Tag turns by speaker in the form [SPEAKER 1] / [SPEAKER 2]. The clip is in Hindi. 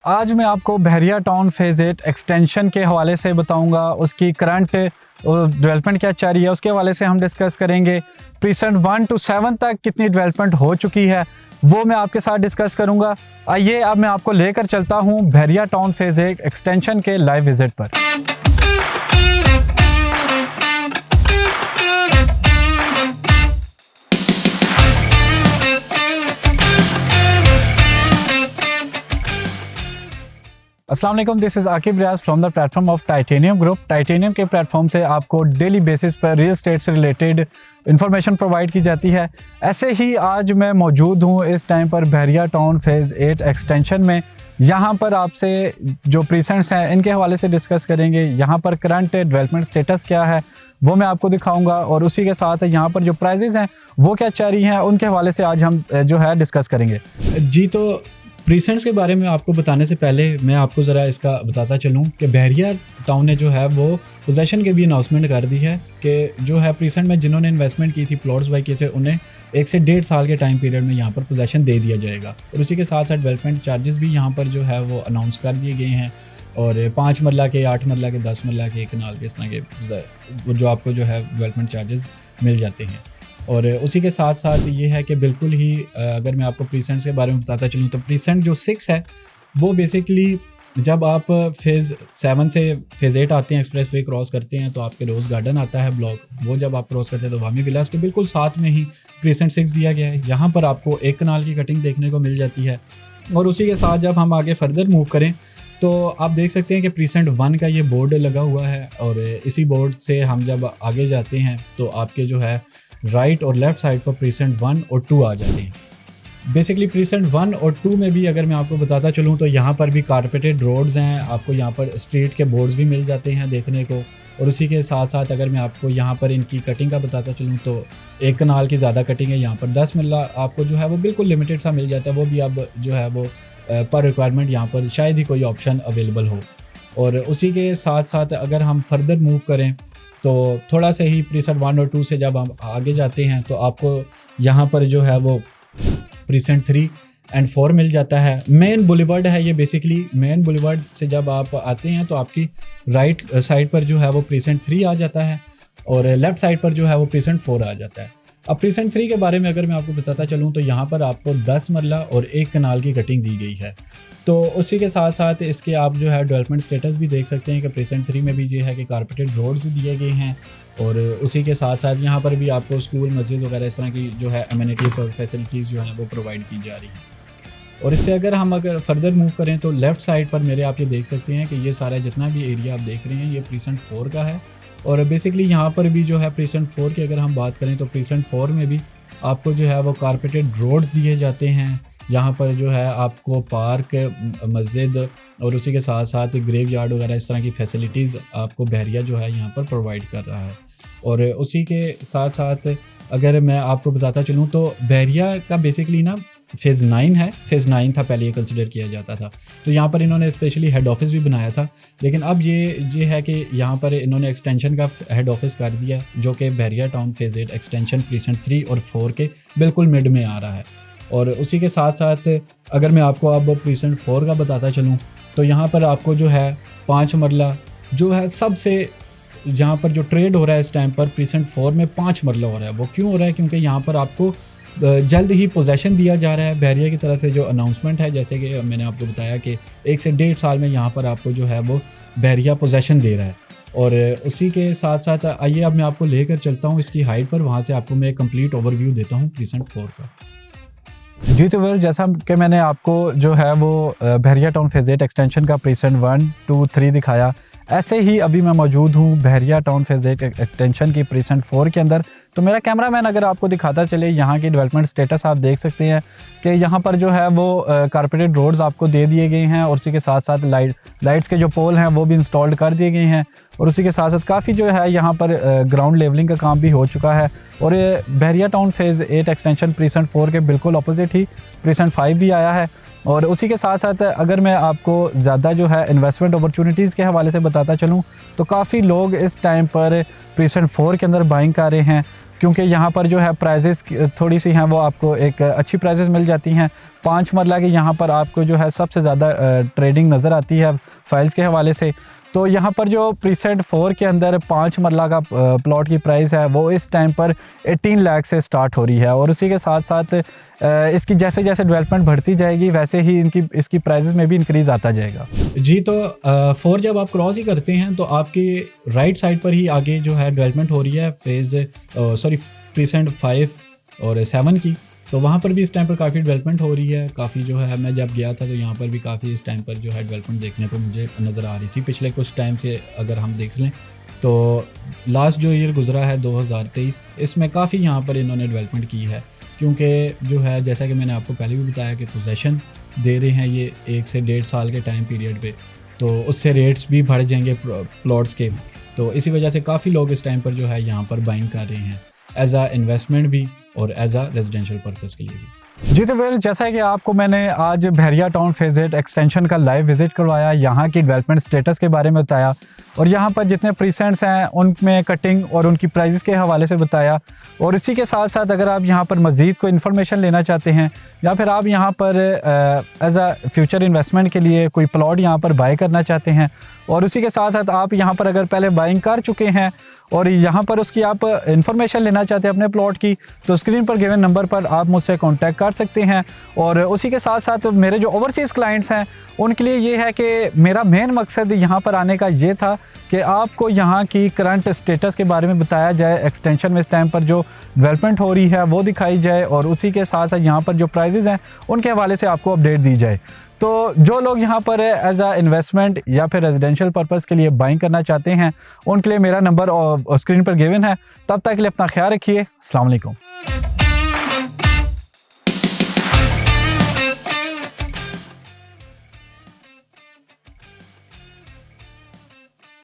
[SPEAKER 1] आज मैं आपको बहरिया टाउन फेज़ 8 एक्सटेंशन के हवाले से बताऊंगा, उसकी करंट डेवलपमेंट क्या चल रही है उसके हवाले से हम डिस्कस करेंगे। प्रीसेंट 1 to 7 तक कितनी डेवलपमेंट हो चुकी है वो मैं आपके साथ डिस्कस करूंगा। आइए अब मैं आपको लेकर चलता हूं बहरिया टाउन फेज़ 8 एक्सटेंशन के लाइव विजिट पर। अस्सलाम वालेकुम, this is Aqib Riaz from the platform of Titanium group. Titanium के प्लेटफॉर्म से आपको डेली बेसिस पर रियल एस्टेट से रिलेटेड इन्फॉर्मेशन प्रोवाइड की जाती है। ऐसे ही आज मैं मौजूद हूँ इस टाइम पर बहरिया टाउन फेज़ 8 एक्सटेंशन में। यहाँ पर आपसे जो प्रीसेंट्स हैं इनके हवाले से डिस्कस करेंगे। यहाँ पर करंट डेवलपमेंट स्टेटस क्या है वो मैं आपको दिखाऊंगा और उसी के साथ यहाँ पर जो प्राइजेज़ हैं वो क्या चल रही हैं उनके हवाले से आज हम जो है डिस्कस करेंगे।
[SPEAKER 2] जी, तो प्रीसेंट्स के बारे में आपको बताने से पहले मैं आपको ज़रा इसका बताता चलूँ कि बहरिया टाउन ने जो है वो पोजेसन के भी अनाउंसमेंट कर दी है कि जो है प्रीसेंट में जिन्होंने इन्वेस्टमेंट की थी, प्लॉट्स बाई किए थे, उन्हें 1 से 1.5 साल के टाइम पीरियड में यहाँ पर पोजेसन दे दिया जाएगा। और उसी के साथ साथ डेवलपमेंट चार्जेस भी यहाँ पर जो है वो अनाउंस कर दिए गए हैं और 5 मरला के, 8 मरला के, 10 मरला के, कनाल के, इस तरह के जो आपको जो है डेवलपमेंट चार्जेस मिल जाते हैं। और उसी के साथ साथ ये है कि बिल्कुल ही अगर मैं आपको प्रीसेंट्स के बारे में बताता चलूँ तो प्रीसेंट जो 6 है वो बेसिकली जब आप फेज़ 7 से फेज़ 8 आते हैं, एक्सप्रेस वे क्रॉस करते हैं तो आपके रोज़ गार्डन आता है ब्लॉक, वो जब आप क्रॉस करते हैं तो वामी विलास के बिल्कुल साथ में ही प्रीसेंट 6 दिया गया है। यहाँ पर आपको 1 कनाल की कटिंग देखने को मिल जाती है। और उसी के साथ जब हम आगे फर्दर मूव करें तो आप देख सकते हैं कि प्रीसेंट 1 का ये बोर्ड लगा हुआ है और इसी बोर्ड से हम जब आगे जाते हैं तो आपके जो है राइट और लेफ़्ट साइड पर प्रीसेंट 1 और 2 आ जाते हैं। बेसिकली प्रीसेंट 1 और 2 में भी अगर मैं आपको बताता चलूँ तो यहाँ पर भी कारपेटेड रोड्स हैं, आपको यहाँ पर स्ट्रीट के बोर्ड्स भी मिल जाते हैं देखने को। और उसी के साथ साथ अगर मैं आपको यहाँ पर इनकी कटिंग का बताता चलूँ तो 1 कनाल की ज़्यादा कटिंग है, यहाँ पर 10 मरला आपको जो है वो बिल्कुल लिमिटेड सा मिल जाता है। वो भी अब जो है वो पर रिक्वायरमेंट यहाँ पर शायद ही कोई ऑप्शन अवेलेबल हो। और उसी के साथ साथ अगर हम फर्दर मूव करें तो थोड़ा सा ही प्रीसेंट 1 और 2 से जब हम आगे जाते हैं तो आपको यहाँ पर जो है वो प्रीसेंट 3 एंड 4 मिल जाता है। मेन बुलेवार्ड है ये, बेसिकली मेन बुलेवार्ड से जब आप आते हैं तो आपकी राइट साइड पर जो है वो प्रीसेंट 3 आ जाता है और लेफ़्ट साइड पर जो है वो प्रीसेंट 4 आ जाता है। अब प्रीसेंट 3 के बारे में अगर मैं आपको बताता चलूँ तो यहाँ पर आपको 10 मरला और 1 कनाल की कटिंग दी गई है। तो उसी के साथ साथ इसके आप जो है डेवलपमेंट स्टेटस भी देख सकते हैं कि प्रीसेंट 3 में भी ये है कि कारपेटेड रोड्स दिए गए हैं और उसी के साथ साथ यहाँ पर भी आपको स्कूल, मस्जिद वगैरह इस तरह की जो है एमिनिटीज़ और फैसिलिटीज़ जो हैं वो प्रोवाइड की जा रही हैं। और इससे अगर फर्दर मूव करें तो लेफ़्ट साइड पर मेरे आप ये देख सकते हैं कि ये सारा जितना भी एरिया आप देख रहे हैं ये प्रीसेंट 4 का है। और बेसिकली यहाँ पर भी जो है प्रीसेंट 4 की अगर हम बात करें तो प्रीसेंट 4 में भी आपको जो है वो कारपेटेड रोड्स दिए जाते हैं। यहाँ पर जो है आपको पार्क, मस्जिद और उसी के साथ साथ ग्रेव यार्ड वगैरह इस तरह की फैसिलिटीज़ आपको बहरिया जो है यहाँ पर प्रोवाइड कर रहा है। और उसी के साथ साथ अगर मैं आपको बताता चलूँ तो बहरिया का बेसिकली ना फेज़ 9 है। फेज़ 9 था पहले, ये कंसिडर किया जाता था। तो यहाँ पर इन्होंने स्पेशली हेड ऑफिस भी बनाया था, लेकिन अब ये है कि यहाँ पर इन्होंने एक्सटेंशन का हेड ऑफिस कर दिया जो कि बहरिया टाउन फेज़ 8 एक्सटेंशन प्रीसेंट 3 और 4 के बिल्कुल मिड में आ रहा है। और उसी के साथ साथ अगर मैं आपको अब प्रीसेंट 4 का बताता चलूँ तो यहाँ पर आपको जो है 5 मरला जो है सबसे यहाँ पर जो ट्रेड हो रहा है इस टाइम पर प्रीसेंट 4 में 5 मरला हो रहा है। वो क्यों हो रहा है? क्योंकि यहाँ पर आपको जल्द ही पोजेसन दिया जा रहा है। बहरिया की तरफ से जो अनाउंसमेंट है, जैसे कि मैंने आपको बताया कि 1 से 1.5 साल में यहाँ पर आपको जो है वो बहरिया पोजेसन दे रहा है। और उसी के साथ साथ आइए अब मैं आपको लेकर चलता हूँ इसकी हाइट पर, वहाँ से आपको मैं कंप्लीट ओवरव्यू देता हूँ प्रीसेंट 4 का।
[SPEAKER 1] जी तो वेल, जैसा कि मैंने आपको जो है वो बहरिया टाउन फेज़ 8 एक्सटेंशन का प्रीसेंट 1, 2, 3 दिखाया, ऐसे ही अभी मैं मौजूद हूँ बहरिया टाउन फेज़ 8 एक्सटेंशन की प्रीसेंट 4 के अंदर। तो मेरा कैमरामैन अगर आपको दिखाता चले, यहाँ की डेवलपमेंट स्टेटस आप देख सकते हैं कि यहाँ पर जो है वो कारपेटेड रोड्स आपको दे दिए गए हैं और उसी के साथ साथ लाइट्स के जो पोल हैं वो भी इंस्टॉल्ड कर दिए गए हैं। और उसी के साथ साथ काफ़ी जो है यहाँ पर ग्राउंड लेवलिंग का काम भी हो चुका है। और ये बहरिया टाउन फेज़ 8 एक्सटेंशन प्रीसेंट 4 के बिल्कुल अपोजिट ही प्रीसेंट 5 भी आया है। और उसी के साथ साथ अगर मैं आपको ज़्यादा जो है इन्वेस्टमेंट अपॉर्चुनिटीज़ के हवाले से बताता चलूँ तो काफ़ी लोग इस टाइम पर प्रीसेंट 4 के अंदर बाइंग कर रहे हैं, क्योंकि यहाँ पर जो है प्राइजेस थोड़ी सी हैं वो आपको एक अच्छी प्राइजेस मिल जाती हैं। 5 मरला की यहाँ पर आपको जो है सबसे ज़्यादा ट्रेडिंग नज़र आती है फाइल्स के हवाले से। तो यहाँ पर जो प्रीसेट 4 के अंदर 5 मरला का प्लॉट की प्राइस है वो इस टाइम पर 18 लाख से स्टार्ट हो रही है, और उसी के साथ साथ इसकी जैसे जैसे डेवलपमेंट बढ़ती जाएगी वैसे ही इसकी प्राइसेस में भी इंक्रीज़ आता जाएगा।
[SPEAKER 2] जी, तो 4 जब आप क्रॉस ही करते हैं तो आपके राइट साइड पर ही आगे जो है डेवलपमेंट हो रही है प्रीसेंट 5 और 7 की। तो वहाँ पर भी इस टाइम पर काफ़ी डेवलपमेंट हो रही है, काफ़ी जो है मैं जब गया था तो यहाँ पर भी काफ़ी इस टाइम पर जो है डेवलपमेंट देखने को मुझे नज़र आ रही थी। पिछले कुछ टाइम से अगर हम देख लें तो लास्ट जो ईयर गुजरा है 2023, इसमें काफ़ी यहाँ पर इन्होंने डेवलपमेंट की है, क्योंकि जो है जैसा कि मैंने आपको पहले भी बताया कि पोजेसन दे रहे हैं ये 1 से 1.5 साल के टाइम पीरियड पे, तो उससे रेट्स भी बढ़ जाएंगे प्लॉट्स के। तो इसी वजह से काफ़ी लोग इस टाइम पर जो है यहाँ पर बाइंग कर रहे हैं एज आ इन्वेस्टमेंट भी और एज आ रेजिडेंशियल पर्पज़ के लिए भी।
[SPEAKER 1] जी, तो फिर जैसा कि आपको मैंने आज बहरिया टाउन फेज 8 एक्सटेंशन का लाइव विजिट करवाया, यहाँ की डेवलपमेंट स्टेटस के बारे में बताया, और यहाँ पर जितने प्रीसेंट्स हैं उनमें कटिंग और उनकी प्राइसेस के हवाले से बताया। और इसी के साथ साथ अगर आप यहाँ पर मज़ीद कोई इन्फॉर्मेशन लेना चाहते हैं या फिर आप यहाँ पर एज आ फ्यूचर इन्वेस्टमेंट के लिए कोई प्लॉट यहाँ पर बाय करना चाहते हैं, और उसी के साथ साथ आप यहाँ पर अगर पहले बाइंग कर चुके हैं और यहाँ पर उसकी आप इन्फॉर्मेशन लेना चाहते हैं अपने प्लॉट की, तो स्क्रीन पर गिवन नंबर पर आप मुझसे कांटेक्ट कर सकते हैं। और उसी के साथ साथ मेरे जो ओवरसीज़ क्लाइंट्स हैं उनके लिए ये है कि मेरा मेन मकसद यहाँ पर आने का ये था कि आपको यहाँ की करंट स्टेटस के बारे में बताया जाए, एक्सटेंशन में इस टाइम पर जो डेवलपमेंट हो रही है वो दिखाई जाए, और उसी के साथ साथ यहाँ पर जो प्राइजेज़ हैं उनके हवाले से आपको अपडेट दी जाए। तो जो लोग यहाँ पर एज आ इन्वेस्टमेंट या फिर रेजिडेंशियल पर्पज़ के लिए बाइंग करना चाहते हैं उनके लिए मेरा नंबर स्क्रीन पर गिवन है। तब तक के लिए अपना ख्याल रखिए। अस्सलाम वालेकुम।